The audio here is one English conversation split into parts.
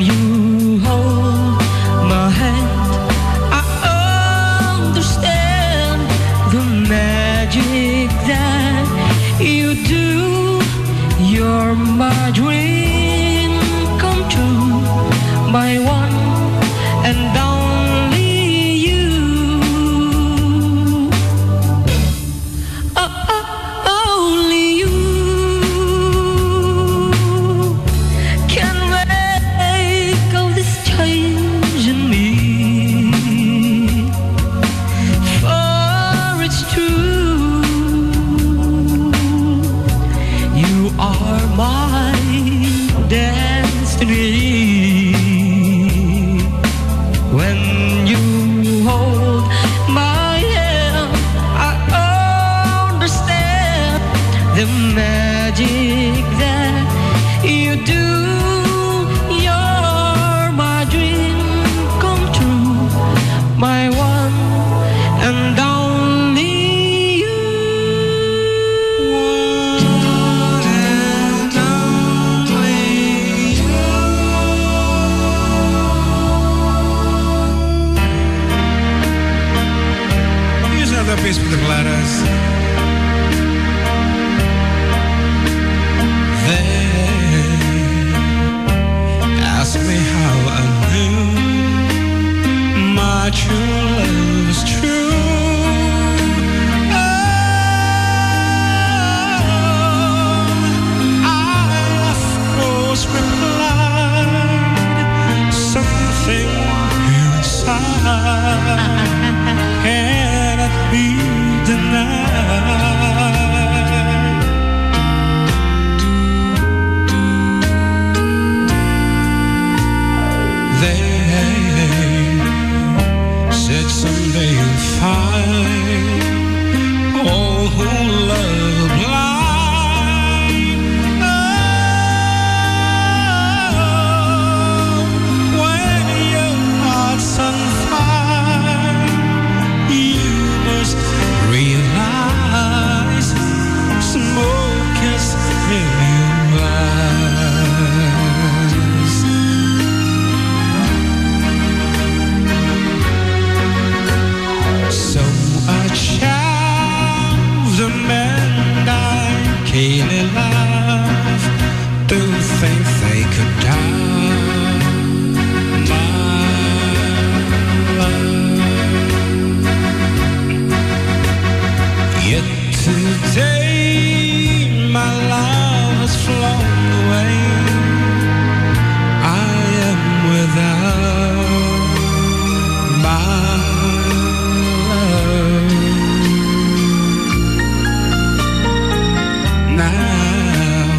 you hold my hand, I understand the magic that you do. You're my dream come true, my one and only you. Only you can make all this change in me. For it's true, you are my destiny. When you hold my hand, I understand the magic that you do. You're my dream come true, my one and only you. One and only you. Here's another piece for the Gladys. They ask me how I knew my true love is true. I of course replied something here inside cannot be denied. They said someday you'll find all who love blind. Oh, when your heart's on fire, you must realize smoke is in your eyes. So I choose the man I keenly love to think they could die. My love. Yet today my love has flown away. I am without my love. Now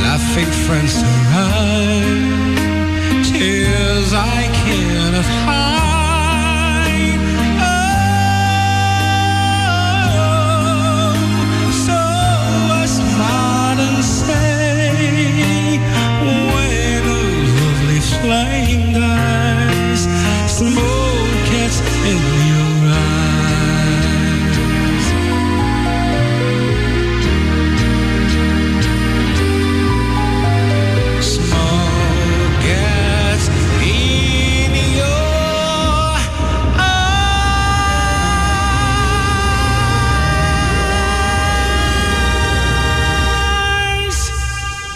laughing friends arrive, tears I cannot hide. Oh, so I smile and say, when a lovely flame dies, smoke gets in your eyes. Smoke gets in your eyes.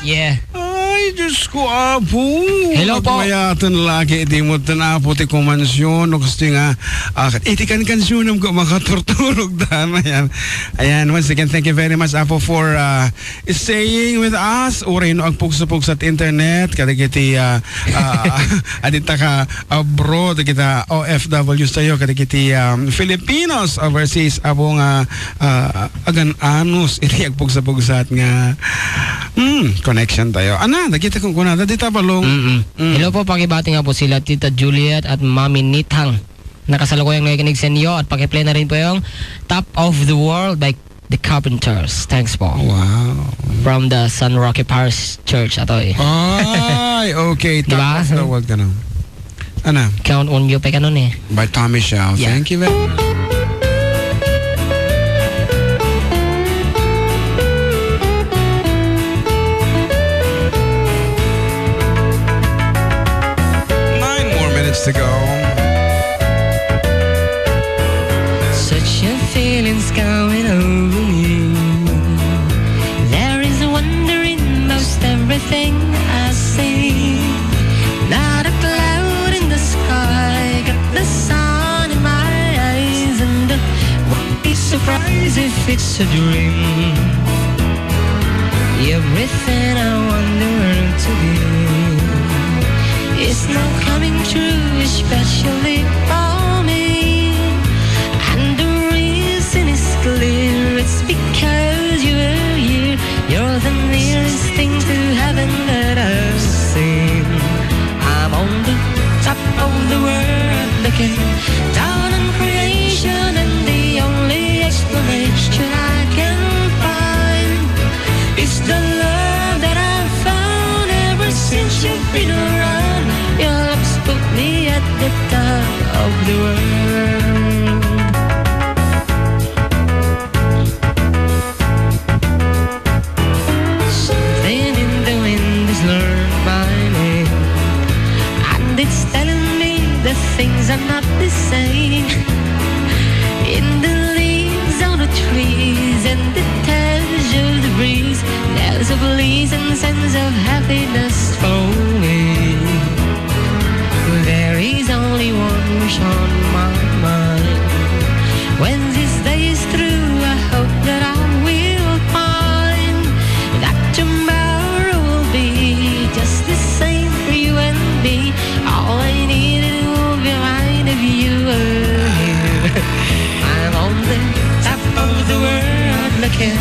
Yeah. Ay, Diyos ko, apo. Hello po. Mayatan lagi, di mo tanapo ti kumansyon. O kasi nga, iti kan-kansyon ko makaturturog dama yan. Ayan, once again, thank you very much, Apo, for staying with us. Uray no, agpugsa-pugsa at internet. Kada kiti, adita ka abroad, kita OFWs tayo, kada kiti Filipinos overseas, abong agan-anus, iti agpugsa-pugsa at nga connection tayo. Ana, nakita kong kunada, dita balong. Hello po, pakibati nga po sila Tita Juliet at Mami Nithang. Nakasalukuyang nakikinig sa inyo at pakiplay na rin po yung Top of the World by The Carpenters. Thanks po. Wow. From the San Roque Parish Church ato eh. Ay, okay. Top Diba? of the World ka na. Ana? Count on you pa ka nun eh. By Tommy Shaw. Yeah. Thank you very much. years to go. Such a feeling's coming over me. There is wonder in most everything I see. Not a cloud in the sky, got the sun in my eyes, and won't be surprised if it's a dream. Everything I wonder to be is not coming true, especially for me. And the reason is clear, it's because you're here. You're the nearest thing to heaven that I've seen. I'm on the top of the world looking down on creation, and the only explanation I can find is the love that I've found ever since you've been around. Your love's put me at the top of the world. Something in the wind has learned my name, and it's telling me that things are not the same. In the leaves on the trees and the touch of the breeze, there's a bliss and sense of happiness for me. There is only one wish on my mind. When this day is through, I hope that I will find that tomorrow will be just the same for you and me. All I needed will be mine if you were here. I'm on the top of the world looking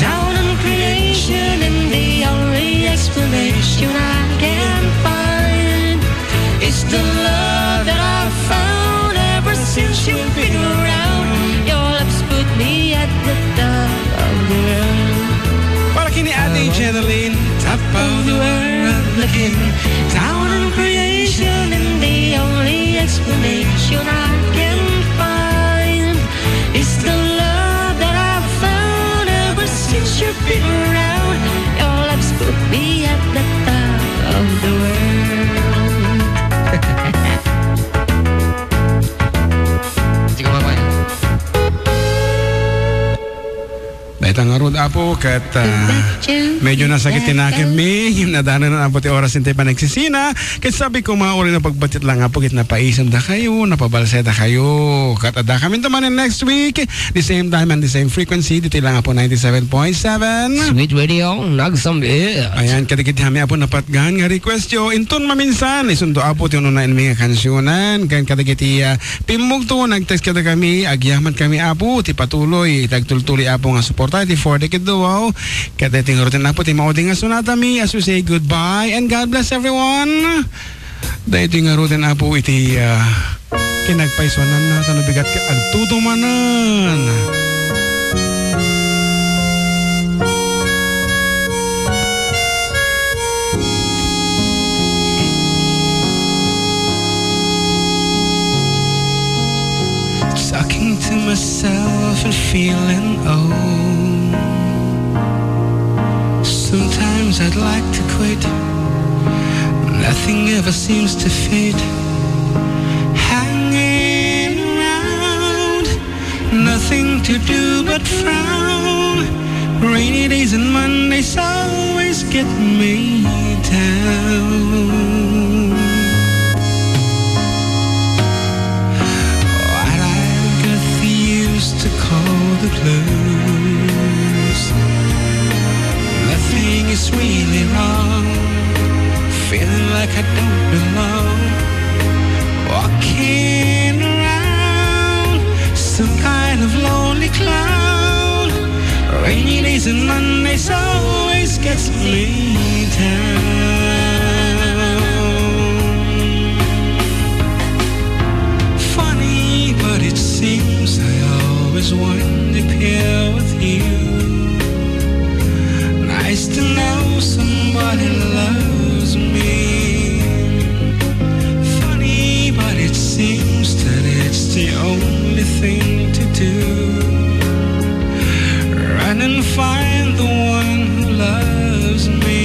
down on creation, and the only explanation I can find is the love that I've found ever since you've been around. Your love's put me at the top of the world. Para kini Ate Jeneline, Top of the world looking down on creation, and the only explanation I can find is the love that I've found ever since you've been around. Your love's put me at the top of the world. Sige mga kuya. dahil ang arod apo kat medyo nasakitin na kami nadaanan na apo ti oras hindi pa nagsisina kat sabi ko mga uri na pagbatit lang apo kit napaisam da kayo napabalseta kayo kat ada kami naman next week the same time and the same frequency dito lang apo 97.7 Sweet Radio nagsambit. ayan kadikit kami apo napatgan nga request yo inton maminsan isundo apo ti ununan mga kansyonan kan kadikit pimugto nagtext kada kami agyaman kami apo ti patuloy tagtultuli apo nga support for the kid wow kaya tingin rin na po ti mauding nga sunata mi as we say goodbye and God bless everyone dahil tingin rin na po iti kinagpaiswanan na tanabigat ka agtutumanan talking to myself and feeling old. Sometimes I'd like to quit. Nothing ever seems to fit. Hanging around, nothing to do but frown. Rainy days and Mondays always get me down. What I've got the used to call the blues. Nothing is really wrong. Feeling like I don't belong. Walking around some kind of lonely cloud. Rainy days and Mondays always gets me down. Funny, but it seems I always wind up here with you. Nice to know somebody loves me. Funny, but it seems that it's the only thing to do. Run and find the one who loves me.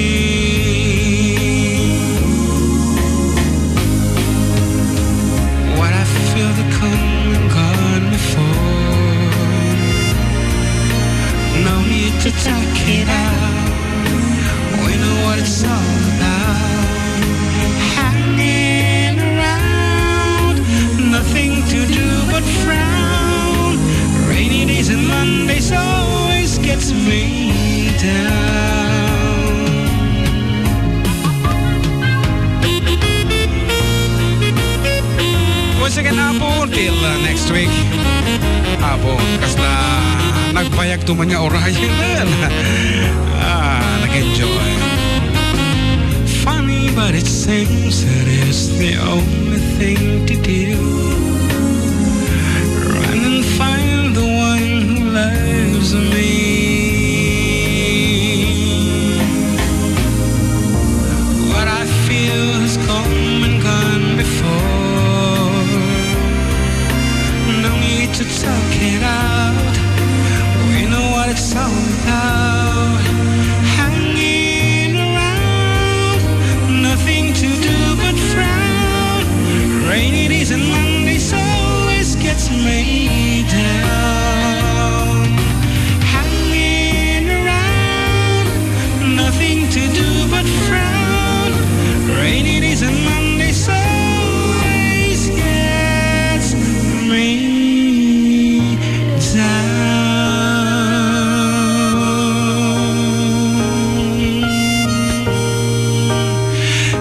Till next week. Apo, kasla nagpayag tuman nga orayan na. Nag-enjoy. Funny, but it seems that it's the only thing to do. Run and find the one who loves me. What I feel has come and gone before. No need to talk it out. We know what it's all about. Hanging around, nothing to do but frown. Rainy days and Mondays always gets me down. Hanging around, nothing to do but frown. Rainy days and Mondays always gets me down.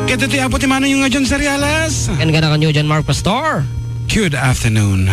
Kaya titi apo ti mano yung nga dyan sa Rialas. Kan ka na kanyo dyan, Mark Pastor. Good afternoon.